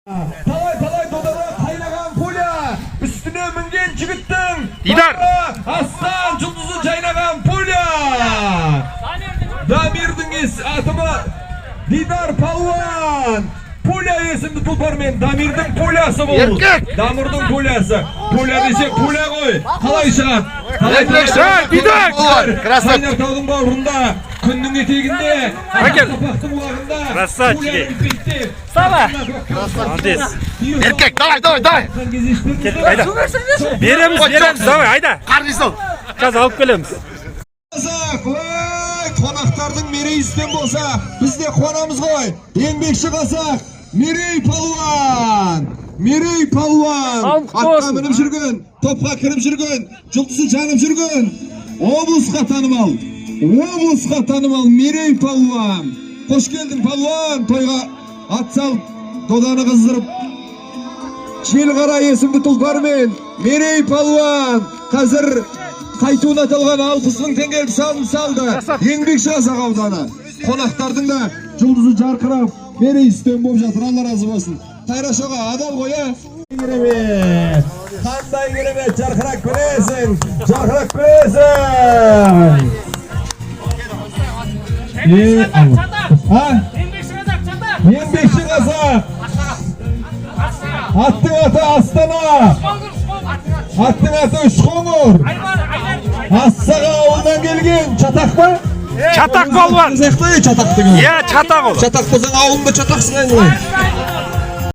Talay dodara kaynagan pulya, üstüne mingen jigittin Didar Aslan Жұлдызы жайнаған pulya. Damirdingiz atımı Didar Palvan. Pulya esimli tulparmen Damirдің pulyası bu. Erkek. Damirдің pulyası. Pulya desek pulya koy. Kalay шығат. Didar. Krasavчик. Kaynatağın bağrında, күннің етегінде, сапақтың бұлағында. Красавчик. Сава. Молодец. Erkek, давай. Айда. Береміз, давай, айда. Қарғысыл. Қазір алып келеміз. Қонақтардың мерей үстен болса, біз де қуанамыз ғой. Еңбекші қазақ, Мерей Палуан. Мерей Палуан. Атқа мініп жүрген, топқа кіріп жүрген, жұлдызы жанып жүрген. Облысқа танымал Мерей Палуан. Қош келдің Палуан, тойға ат салып, доданы қыздырып. Жел қара есімді тұлпармен Мерей Палуан қазір қайтуына аталған 60.000 теңгелік салды. Еңбекші қазақ ауданы. Қонақтардың да жұлдызы жарқырап, мерей үстем болып жатыр. Алла разы болсын. Қайраш аға, адал ғой, керемет. Қандай керемет, жарқырап көресің. Еңбекші қазақ. Аттың аты Астана. Аттың аты Үшқоңыр. Ассаға ауылдан келген Чатақ па? Чатақ Палуан. Чатақ деген. Чатақ ол. Чатақ болсаң ауылында Чатақсың ғой.